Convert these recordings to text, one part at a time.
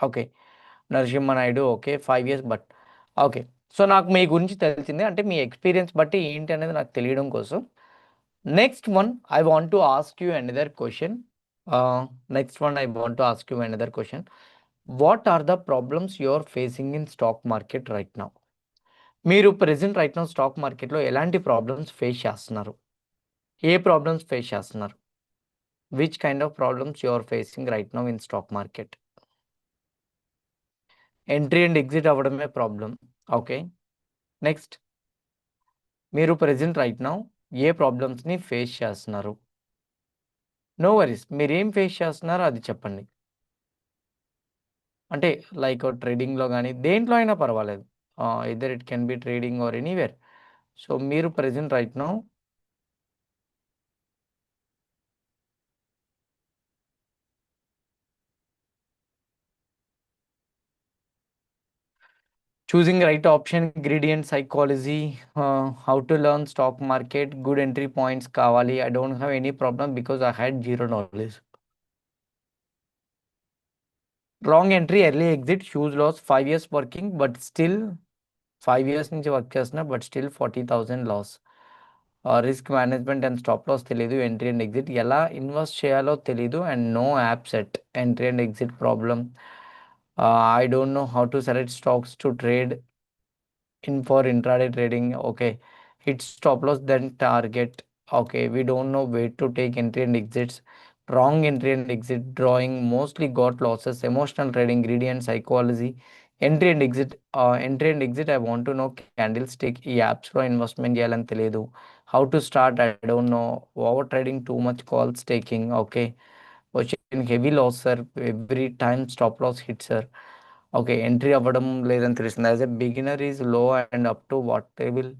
Okay. 'Narasimha Naidu' okay. 5 years okay. So, నాకు మీ గురించి తెలిసింది. అంటే మీ ఎక్స్‌పీరియన్స్ బట్టి ఏంటి అనేది నాకు తెలియడం కోసం. Next one I want to ask you another question. Next one I want to ask you another question. What are the problems you are facing in stock market right now? మీరు present right now stock మార్కెట్‌లో ఎలాంటి problems face చేస్తున్నారు? ఏ problems face చేస్తున్నారు? Which kind of problems you are facing right now in stock market? Entry and exit అవ్వడమే problem. Okay. Next మీరు present right now ఏ ప్రాబ్లమ్స్‌ని face చేస్తున్నారు? No worries. మీరేం ఫేస్ చేస్తున్నారో అది చెప్పండి. అంటే లైక్ ట్రేడింగ్‌లో గాని, దేంట్లో అయినా పర్వాలేదు. Either it can be trading or anywhere. So, మీరు present right now choosing right option, gradient psychology, how to learn stock market, good entry points kavali. I don't have any problem because I had zero knowledge. Wrong entry, early exit, huge loss, 5 years working, but still 5 years నుంచి work చేస్తున్నా but still 40,000 loss. Risk management and stop loss తెలీదు. Entry and exit ఎలా invest చేయాలో తెలీదు and no app set. Entry and exit problem. I don't know how to select stocks to trade in for intraday trading. Okay. Hit stop loss, then target. Okay. We don't know where to take entry and exits. Wrong entry and exit drawing, mostly got losses. Emotional trading, greedy and psychology. Entry and exit, I want to know candlestick. ఈ యాప్స్లో investment చేయాలని తెలియదు. How to start I don't know. Over trading, too much calls taking. Okay. వచ్చిన heavy loss sir, every time stop loss hit sir. Okay. Entry అవ్వడం లేదని తెలుస్తుంది. As a beginner is low and up to what table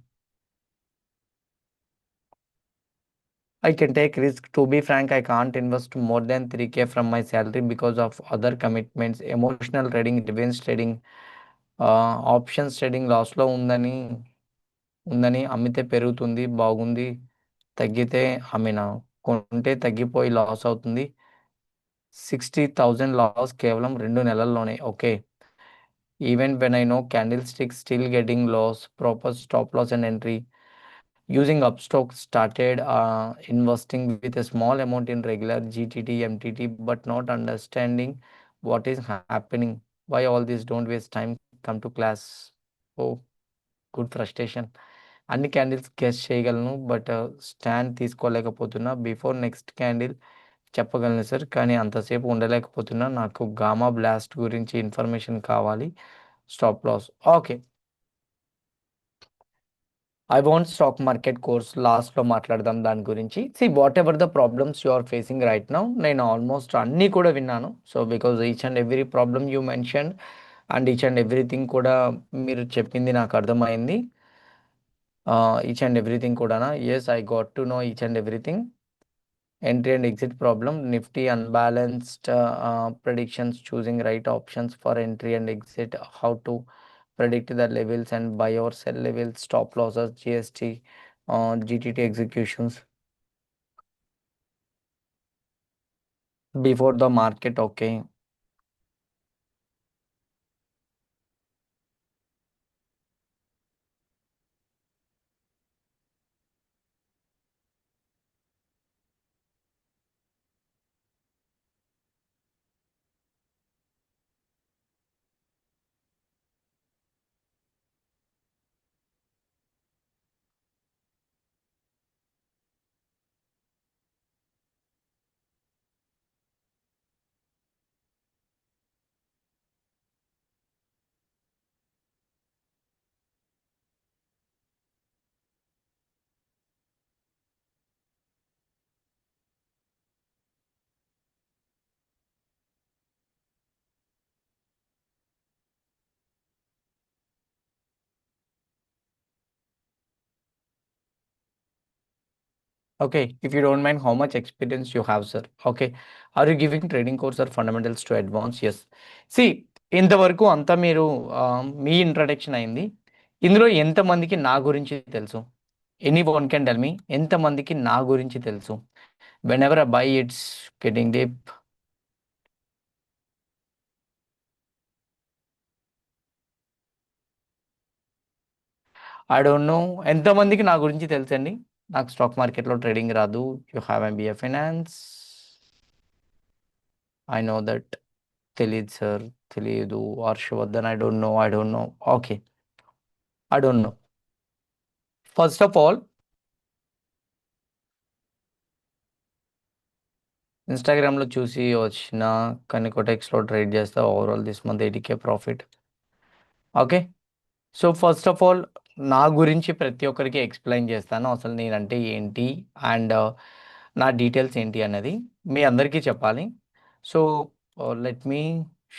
I can take risk. To be frank, I can't invest more than 3K from my salary because of other commitments. Emotional trading, revenge trading, options trading లాస్‌లో ఉందని అమ్మితే పెరుగుతుంది. బాగుంది. తగ్గితే అమ్మినా. కొంటే తగ్గిపోయి loss అవుతుంది. 60,000 లాస్ కేవలం 2 నెలల్లోనే. Okay. Even when I know candlesticks still getting loss, proper stop loss and entry. Using Upstock, started investing with a small amount in regular GTT, MTT, but not understanding what is happening. Why all this? Don't waste time. Come to class. Oh, good frustration. అన్ని candles guess చేయగలను. But stand తీసుకోలేకపోతున్నా. Before next candle చెప్పగలను sir. కానీ అంతసేపు ఉండలేకపోతున్నా. నాకు gamma blast గురించి information కావాలి. Stop loss. Okay. I want stock market course లాస్ట్‌లో మాట్లాడదాం దాని గురించి. Whatever the problems you are facing right now, నేను ఆల్మోస్ట్ అన్నీ కూడా విన్నాను. So, because each and every problem you mentioned and each and everything కూడా మీరు చెప్పింది నాకు అర్థమైంది. ఈచ్ అండ్ ఎవ్రీథింగ్ కూడానా? Yes, I got to know each and everything. Entry and exit problem, Nifty unbalanced predictions, choosing right options for entry and exit, how to predict the levels and buy or sell levels, stop losses, GST, GTT executions before the market. Okay. Okay, if you don't mind, how much experience you have, sir? Okay. Are you giving trading course or fundamentals to advance? Yes. See, ఇంతవరకు అంతా మీరు మీ introduction అయింది. ఇందులో ఎంతమందికి నా గురించి తెలుసు? Any one can tell me ఎంతమందికి నా గురించి తెలుసు? Whenever I buy, it's getting deep. I don't know ఎంతమందికి నా గురించి తెలుసండి. నాకు స్టాక్ మార్కెట్లో ట్రేడింగ్ రాదు. You have MBA finance. I know that. తెలీదు సార్, తెలియదు. Harshavardhan, I don't know. Okay, I don't know. First of all, ఇన్స్టాగ్రామ్లో చూసి వచ్చిన కానీ కొటెక్స్లో ట్రేడ్ చేస్తే overall this month 80K profit. Okay, so first of all నా గురించి ప్రతి ఒక్కరికి ఎక్స్ప్లెయిన్ చేస్తాను. అసలు నేనంటే ఏంటి అండ్ నా డీటెయిల్స్ ఏంటి అనేది మీ అందరికీ చెప్పాలి. So let me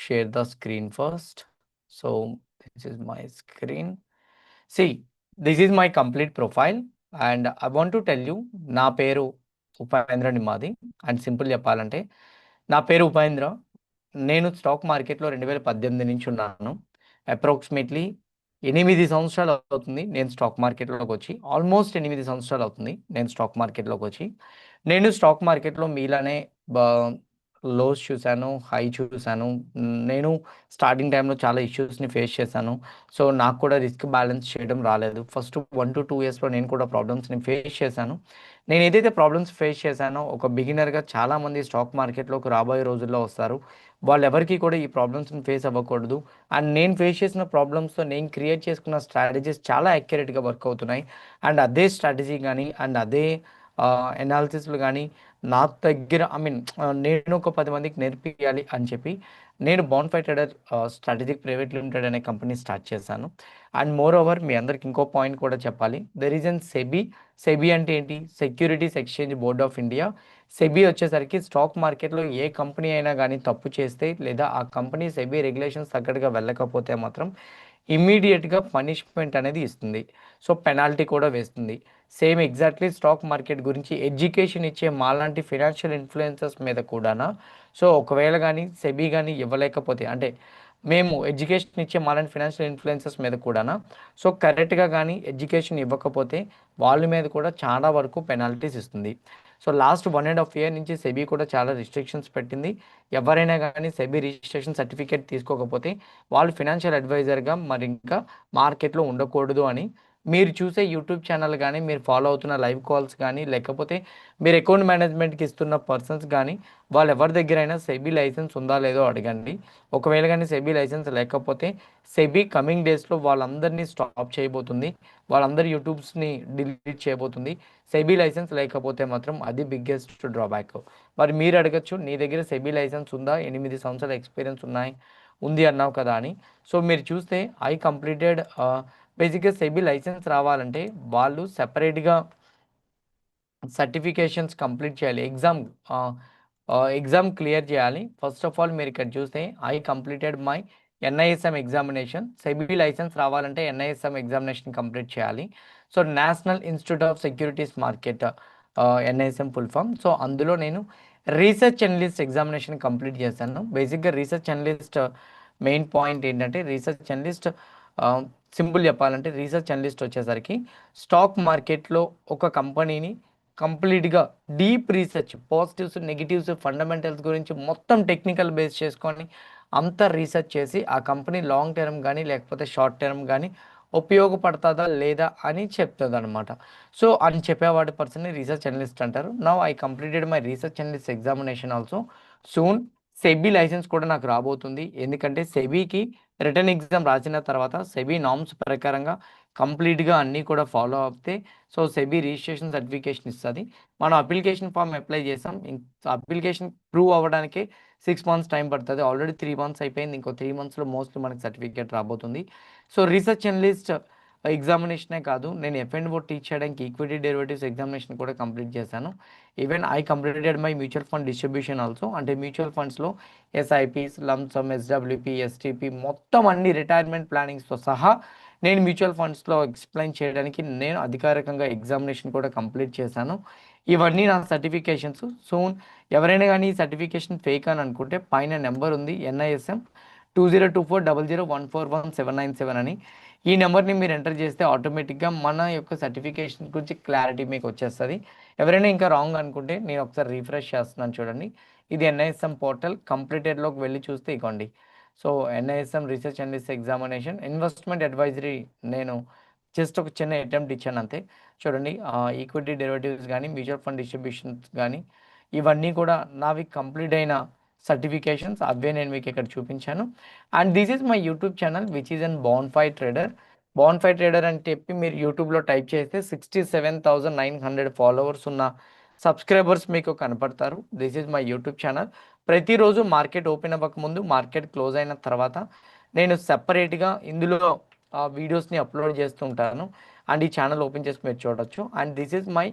share the screen first. So this is my screen. See, this is my complete profile and I want to tell you. నా పేరు ఉపేంద్ర నిమాది అండ్ సింపుల్ చెప్పాలంటే నా పేరు ఉపేంద్ర. నేను స్టాక్ మార్కెట్లో 2018 నుంచి ఉన్నాను. అప్రాక్సిమేట్లీ 8 సంవత్సరాలు అవుతుంది నేను స్టాక్ మార్కెట్లోకి వచ్చి. ఆల్మోస్ట్ 8 సంవత్సరాలు అవుతుంది నేను స్టాక్ మార్కెట్లోకి వచ్చి. నేను స్టాక్ మార్కెట్లో మీలానే బా లోస్ చూశాను, హై చూశాను. నేను స్టార్టింగ్ టైంలో చాలా ఇష్యూస్ని ఫేస్ చేశాను. సో నాకు కూడా రిస్క్ బ్యాలెన్స్ చేయడం రాలేదు. ఫస్ట్ 1 to 2 ఇయర్స్లో నేను కూడా ప్రాబ్లమ్స్ని ఫేస్ చేశాను. నేను ఏదైతే ప్రాబ్లమ్స్ ఫేస్ చేశానో, ఒక బిగినర్గా చాలామంది స్టాక్ మార్కెట్లోకి రాబోయే రోజుల్లో వస్తారు. వాళ్ళెవరికీ కూడా ఈ ప్రాబ్లమ్స్ని ఫేస్ అవ్వకూడదు. అండ్ నేను ఫేస్ చేసిన ప్రాబ్లమ్స్తో నేను క్రియేట్ చేసుకున్న స్ట్రాటజీస్ చాలా యాక్యురేట్గా వర్క్ అవుతున్నాయి. అండ్ అదే స్ట్రాటజీ కానీ అండ్ అదే ఎనాలిసిస్లు కానీ నా దగ్గర నేను ఒక 10 మందికి నేర్పియాలి అని చెప్పి నేను బాన్ఫై ట్రేడర్ స్ట్రాటజిక్ ప్రైవేట్ లిమిటెడ్ అనే కంపెనీ స్టార్ట్ చేశాను. అండ్ మోర్ ఓవర్ మీ అందరికి ఇంకో పాయింట్ కూడా చెప్పాలి. There is an SEBI. SEBI అంటే ఏంటి? Securities exchange board of India. SEBI వచ్చేసరికి స్టాక్ మార్కెట్లో ఏ కంపెనీ అయినా కానీ తప్పు చేస్తే లేదా ఆ కంపెనీ సెబీ రెగ్యులేషన్స్ తగ్గట్టుగా వెళ్ళకపోతే మాత్రం ఇమ్మీడియట్గా పనిష్మెంట్ అనేది ఇస్తుంది. సో పెనాల్టీ కూడా వేస్తుంది. సేమ్ ఎగ్జాక్ట్లీ స్టాక్ మార్కెట్ గురించి ఎడ్యుకేషన్ ఇచ్చే మాలాంటి ఫినాన్షియల్ ఇన్ఫ్లుయెన్సర్స్ మీద కూడానా. సో ఒకవేళ కానీ సెబీ కానీ ఇవ్వలేకపోతే అంటే మేము ఎడ్యుకేషన్ ఇచ్చే మాలాంటి ఫినాన్షియల్ ఇన్ఫ్లుయెన్సర్స్ మీద కూడానా. సో కరెక్ట్గా కానీ ఎడ్యుకేషన్ ఇవ్వకపోతే వాళ్ళ మీద కూడా చాలా వరకు పెనాల్టీస్ ఇస్తుంది. సో లాస్ట్ 1.5 year నుంచి సెబీ కూడా చాలా రిస్ట్రిక్షన్స్ పెట్టింది. ఎవరైనా కానీ సెబీ రిజిస్ట్రేషన్ సర్టిఫికేట్ తీసుకోకపోతే వాళ్ళు ఫినాన్షియల్ అడ్వైజర్గా మరి ఇంకా మార్కెట్లో ఉండకూడదు అని. మీరు చూసే యూట్యూబ్ ఛానల్ కానీ, మీరు ఫాలో అవుతున్న లైవ్ కాల్స్ కానీ, లేకపోతే మీరు అకౌంట్ మేనేజ్మెంట్కి ఇస్తున్న పర్సన్స్ కానీ వాళ్ళు ఎవరి దగ్గరైనా సెబీ లైసెన్స్ ఉందా లేదో అడగండి. ఒకవేళ కానీ సెబీ లైసెన్స్ లేకపోతే సెబీ కమింగ్ డేస్లో వాళ్ళందరినీ స్టాప్ చేయబోతుంది. వాళ్ళందరి యూట్యూబ్స్ని డిలీట్ చేయబోతుంది. సెబీ లైసెన్స్ లేకపోతే మాత్రం అది బిగ్గెస్ట్ డ్రాబ్యాక్. మరి మీరు అడగచ్చు, నీ దగ్గర సెబీ లైసెన్స్ ఉందా, 8 సంవత్సరాల ఎక్స్పీరియన్స్ ఉంది అన్నావు కదా అని. సో మీరు చూస్తే ఐ కంప్లీటెడ్ బేసిక్గా సెబీ లైసెన్స్ రావాలంటే వాళ్ళు సెపరేట్గా సర్టిఫికేషన్స్ కంప్లీట్ చేయాలి. ఎగ్జామ్ క్లియర్ చేయాలి. ఫస్ట్ ఆఫ్ ఆల్ మీరు ఇక్కడ చూస్తే I completed my NISM examination. SEBI license రావాలంటే ఎన్ఐఎస్ఎం ఎగ్జామినేషన్ కంప్లీట్ చేయాలి. So National Institute of Securities Market, NISM full form. So అందులో నేను రీసెర్చ్ అనలిస్ట్ ఎగ్జామినేషన్ కంప్లీట్ చేశాను. బేసిక్గా రీసెర్చ్ అనలిస్ట్ మెయిన్ పాయింట్ ఏంటంటే, రీసెర్చ్ అనలిస్ట్ సింపుల్ చెప్పాలంటే research analyst వచ్చేసరికి stock మార్కెట్లో ఒక కంపెనీని కంప్లీట్గా deep research, positives, negatives, fundamentals గురించి మొత్తం టెక్నికల్ బేస్ చేసుకొని అంతా రీసెర్చ్ చేసి ఆ కంపెనీ లాంగ్ టర్మ్ కానీ లేకపోతే షార్ట్ టర్మ్ కానీ ఉపయోగపడుతుందా లేదా అని చెప్తుంది అనమాట. సో అని చెప్పేవాడి పర్సన్ని రీసెర్చ్ అనలిస్ట్ అంటారు. Now I completed my research analyst examination also. Soon SEBI license కూడా నాకు రాబోతుంది. ఎందుకంటే సెబీకి రిటర్న్ ఎగ్జామ్ రాసిన తర్వాత సెబీ నామ్స్ ప్రకారంగా కంప్లీట్గా అన్నీ కూడా ఫాలో అవుతే సో సెబీ రిజిస్ట్రేషన్ సర్టిఫికేషన్ ఇస్తుంది. మనం అప్లికేషన్ ఫామ్ అప్లై చేసాం. అప్లికేషన్ ప్రూవ్ అవ్వడానికి 6 months టైం పడుతుంది. ఆల్రెడీ 3 months అయిపోయింది. ఇంకో 3 monthsలో మోస్ట్లీ మనకి సర్టిఫికేట్ రాబోతుంది. సో రీసెర్చ్ అనలిస్ట్ ఎగ్జామినేషనే కాదు, నేను ఎఫ్&ఓ టీచ్ చేయడానికి ఈక్విటీ డెరివేటివ్స్ ఎగ్జామినేషన్ కూడా కంప్లీట్ చేశాను. Even I completed my mutual fund distribution also. అంటే మ్యూచువల్ ఫండ్స్లో ఎస్ఐపిస్, లంసమ్, ఎస్డబ్ల్యూపి, ఎస్టిపి మొత్తం అన్ని రిటైర్మెంట్ ప్లానింగ్స్తో సహా నేను మ్యూచువల్ ఫండ్స్లో ఎక్స్ప్లెయిన్ చేయడానికి నేను అధికారికంగా ఎగ్జామినేషన్ కూడా కంప్లీట్ చేశాను. ఇవన్నీ నా సర్టిఫికేషన్స్. సో ఎవరైనా కానీ ఈ సర్టిఫికేషన్ ఫేక్ అని అనుకుంటే పైన నెంబర్ ఉంది, ఎన్ఐఎస్ఎం 202400141797 అని. ఈ నెంబర్ని మీరు ఎంటర్ చేస్తే ఆటోమేటిక్గా మన యొక్క సర్టిఫికేషన్ గురించి క్లారిటీ మీకు వచ్చేస్తుంది. ఎవరైనా ఇంకా రాంగ్ అనుకుంటే నేను ఒకసారి రీఫ్రెష్ చేస్తున్నాను చూడండి. ఇది ఎన్ఐఎస్ఎం పోర్టల్ కంప్లీటెడ్లోకి వెళ్ళి చూస్తే ఇవ్వండి. So NISM research analyst examination investment advisory నేను జస్ట్ ఒక చిన్న అటెంప్ట్ ఇచ్చాను అంతే. చూడండి ఈక్విటీ డెరివేటివ్స్ కానీ, మ్యూచువల్ ఫండ్ డిస్ట్రిబ్యూషన్స్ కానీ ఇవన్నీ కూడా నావి కంప్లీట్ అయిన సర్టిఫికేషన్స్ అవే నేను మీకు ఇక్కడ చూపించాను. And this is my YouTube channel which is an bonafide trader. Bonafide trader అని చెప్పి మీరు యూట్యూబ్లో టైప్ చేస్తే 67,900 ఫాలోవర్స్ ఉన్న సబ్స్క్రైబర్స్ మీకు కనపడతారు. This is my YouTube channel. ప్రతిరోజు మార్కెట్ ఓపెన్ అవ్వకముందు, మార్కెట్ క్లోజ్ అయిన తర్వాత నేను సెపరేట్గా ఇందులో వీడియోస్ని అప్లోడ్ చేస్తూ ఉంటాను. అండ్ ఈ ఛానల్ ఓపెన్ చేసి మీరు చూడొచ్చు. And this is my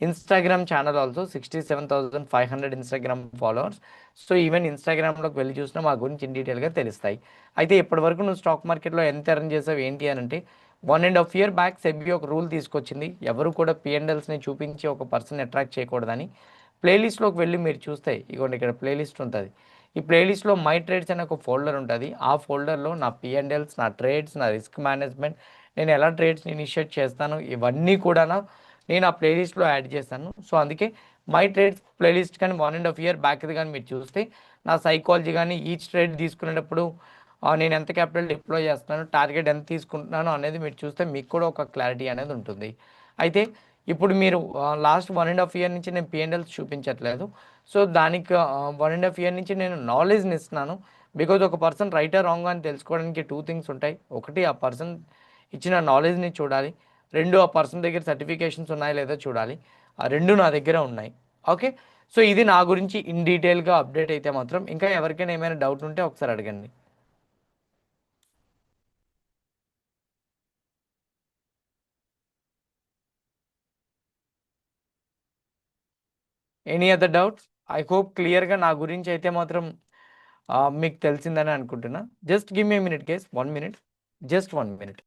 Instagram channel also 67,500 Instagram followers. So even ఇన్స్టాగ్రామ్లోకి వెళ్ళి చూసినా మా గురించి ఇన్ డీటెయిల్గా తెలుస్తాయి. అయితే ఇప్పటివరకు నువ్వు స్టాక్ మార్కెట్లో ఎంత ఎర్న్ చేసావు ఏంటి అని అంటే 1.5 year బ్యాక్ సెబీ ఒక రూల్ తీసుకొచ్చింది. ఎవరు కూడా పిఎన్ఎల్స్ని చూపించి ఒక పర్సన్ అట్రాక్ట్ చేయకూడదని. ప్లేలిస్ట్లోకి వెళ్ళి మీరు చూస్తే ఇగోండి ఇక్కడ ప్లేలిస్ట్ ఉంటుంది. ఈ ప్లేలిస్ట్లో మై ట్రేడ్స్ అనే ఒక ఫోల్డర్ ఉంటుంది. ఆ ఫోల్డర్లో నా పిఎన్ఎల్స్, నా ట్రేడ్స్, నా రిస్క్ మేనేజ్మెంట్, నేను ఎలా ట్రేడ్స్ని ఇనిషియేట్ చేస్తాను ఇవన్నీ కూడా నేను ఆ ప్లేలిస్ట్లో యాడ్ చేశాను. సో అందుకే మై ట్రేడ్స్ ప్లేలిస్ట్ కానీ 1.5 year బ్యాక్ది కానీ మీరు చూస్తే నా సైకాలజీ కానీ ఈచ్ ట్రేడ్ తీసుకునేటప్పుడు నేను ఎంత క్యాపిటల్ డిప్లాయ్ చేస్తున్నాను, టార్గెట్ ఎంత తీసుకుంటున్నాను అనేది మీరు చూస్తే మీకు కూడా ఒక క్లారిటీ అనేది ఉంటుంది. అయితే ఇప్పుడు మీరు లాస్ట్ 1.5 year నుంచి నేను పిఎన్ఎల్స్ చూపించట్లేదు. సో దానికి 1.5 year నుంచి నేను నాలెడ్జ్ని ఇస్తున్నాను. బికాజ్ ఒక పర్సన్ రైట్ ఆర్ రాంగ్ అని తెలుసుకోవడానికి 2 things ఉంటాయి. ఒకటి ఆ పర్సన్ ఇచ్చిన నాలెడ్జ్ని చూడాలి. 2 ఆ పర్సన్ దగ్గర సర్టిఫికేషన్స్ ఉన్నాయా లేదా చూడాలి. ఆ 2 నా దగ్గర ఉన్నాయి. ఓకే, సో ఇది నా గురించి ఇన్ డీటెయిల్గా అప్డేట్. అయితే మాత్రం ఇంకా ఎవరికైనా ఏమైనా డౌట్ ఉంటే ఒకసారి అడగండి. Any other doubts? I hope క్లియర్గా నా గురించి అయితే మాత్రం మీకు తెలిసిందని అనుకుంటున్నా. Just give me minute case, 1 minute, just 1 minute.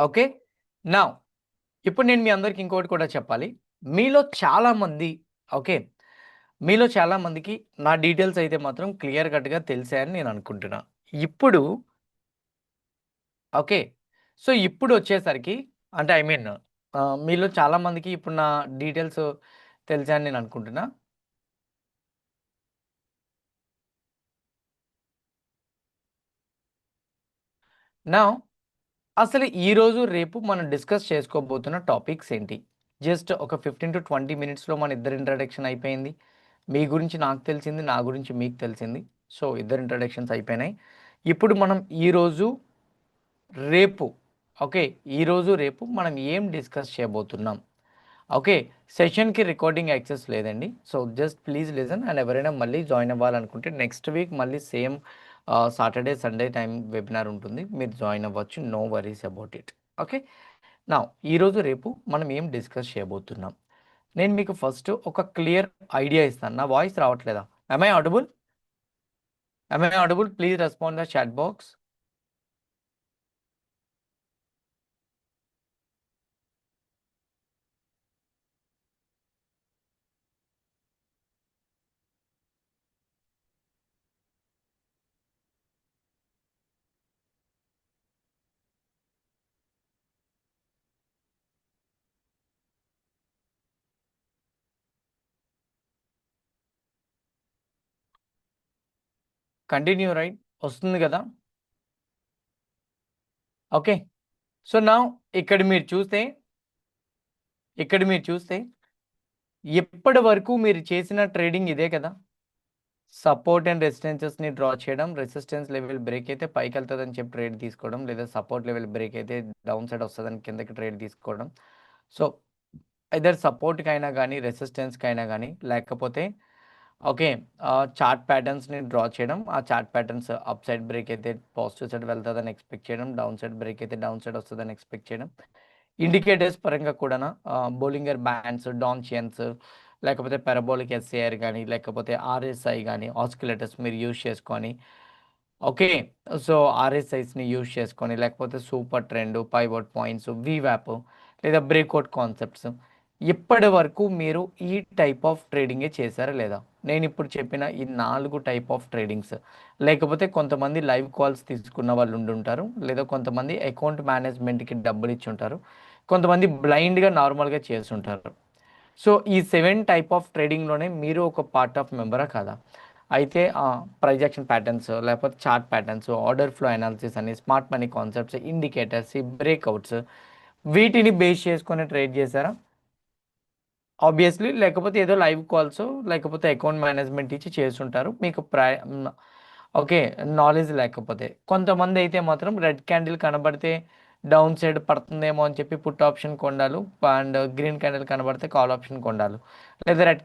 Okay, నా ఇప్పుడు నేను మీ అందరికి ఇంకోటి కూడా చెప్పాలి. మీలో చాలామంది ఓకే, మీలో చాలామందికి నా డీటెయిల్స్ అయితే మాత్రం క్లియర్ కట్గా తెలిసాయని నేను అనుకుంటున్నా. ఇప్పుడు ఓకే, సో ఇప్పుడు వచ్చేసరికి అంటే ఐ మీన్ మీలో చాలామందికి ఇప్పుడు నా డీటెయిల్స్ తెలిసాయని నేను అనుకుంటున్నా. నా అసలు ఈరోజు రేపు మనం డిస్కస్ చేసుకోబోతున్న టాపిక్స్ ఏంటి? జస్ట్ ఒక 15 to 20 minutesలో మన ఇద్దరు ఇంట్రడక్షన్ అయిపోయింది. మీ గురించి నాకు తెలిసింది, నా గురించి మీకు తెలిసింది. సో ఇద్దరు ఇంట్రడక్షన్స్ అయిపోయినాయి. ఇప్పుడు మనం ఈరోజు రేపు ఓకే, ఈరోజు రేపు మనం ఏం డిస్కస్ చేయబోతున్నాం? ఓకే, సెషన్కి రికార్డింగ్ యాక్సెస్ లేదండి. So just please listen. And ఎవరైనా మళ్ళీ జాయిన్ అవ్వాలనుకుంటే నెక్స్ట్ వీక్ మళ్ళీ same Saturday Sunday time webinar ఉంటుంది, మీరు జాయిన్ అవ్వచ్చు. No worries about it. Okay, నా ఈరోజు రేపు మనం ఏం డిస్కస్ చేయబోతున్నాం? నేను మీకు ఫస్ట్ ఒక క్లియర్ ఐడియా ఇస్తాను. నా వాయిస్ రావట్లేదా? am I audible? am I audible? Please respond the chat box. Continue right వస్తుంది కదా? ఓకే, సో నా ఇక్కడ మీరు చూస్తే ఇప్పటి వరకు మీరు చేసిన ట్రేడింగ్ ఇదే కదా. సపోర్ట్ అండ్ రెసిస్టెన్సెస్ని డ్రా చేయడం, రెసిస్టెన్స్ లెవెల్ బ్రేక్ అయితే పైకి వెళ్తుందని చెప్పి ట్రేడ్ తీసుకోవడం, లేదా సపోర్ట్ లెవెల్ బ్రేక్ అయితే డౌన్ సైడ్ వస్తుందని కిందకి ట్రేడ్ తీసుకోవడం. సో ఐదర్ సపోర్ట్కి అయినా కానీ, రెసిస్టెన్స్కి అయినా కానీ, లేకపోతే ఓకే చార్ట్ ప్యాటర్న్స్ని డ్రా చేయడం. ఆ chart patterns up side break అయితే పాజిటివ్ సైడ్ వెళ్తుందని ఎక్స్పెక్ట్ చేయడం, డౌన్ సైడ్ బ్రేక్ అయితే డౌన్ సైడ్ వస్తుందని ఎక్స్పెక్ట్ చేయడం. ఇండికేటర్స్ పరంగా కూడా బోలింగర్ బ్యాండ్స్, డాన్షియన్స్, లేకపోతే పారాబోలిక్ ఎస్ఏఆర్ కానీ, లేకపోతే ఆర్ఎస్ఐ కానీ, ఆస్కిలేటర్స్ మీరు యూజ్ చేసుకొని ఓకే. సో, ఆర్ఎస్ఐస్‌ని యూజ్ చేసుకొని, లేకపోతే సూపర్ ట్రెండ్, పైవట్ పాయింట్స్, వీవాప్ లేదా బ్రేక్‌ఔట్ కాన్సెప్ట్స్ ఇప్పటి వరకు మీరు ఈ టైప్ ఆఫ్ ట్రేడింగే చేశారా లేదా? నేనిప్పుడు చెప్పిన ఈ 4 టైప్ ఆఫ్ ట్రేడింగ్స్ లేకపోతే కొంతమంది లైవ్ కాల్స్ తీసుకున్న వాళ్ళు ఉండుంటారు. లేదా కొంతమంది అకౌంట్ మేనేజ్‌మెంట్‌కి డబ్బులిచ్చుంటారు. కొంతమంది బ్లైండ్‌గా నార్మల్‌గా చేసుంటారు. సో, ఈ 7 టైప్ ఆఫ్ ట్రేడింగ్‌లోనే మీరు ఒక పార్ట్ ఆఫ్ మెంబరా కాదా? అయితే ప్రైస్ యాక్షన్ ప్యాటర్న్స్ లేకపోతే chart patterns, order flow analysis అని, స్మార్ట్ మనీ కాన్సెప్ట్స్, ఇండికేటర్స్, ఈ బ్రేక్‌ఔట్స్ వీటిని బేస్ చేసుకొని ట్రేడ్ చేశారా? ఆబ్వియస్‌లీ లేకపోతే ఏదో లైవ్ కాల్సో లేకపోతే అకౌంట్ మేనేజ్‌మెంట్ ఇచ్చి చేసుంటారు. మీకు ఓకే. నాలెడ్జ్ లేకపోతే. కొంతమందైతే మాత్రం రెడ్ క్యాండిల్ కనబడితే డౌన్ సైడ్ పడుతుందేమో అని చెప్పి పుట్ ఆప్షన్ కొండాలు అండ్ గ్రీన్ క్యాండిల్ కనబడితే కాల్ ఆప్షన్ కొండాలు. లేదా రెడ్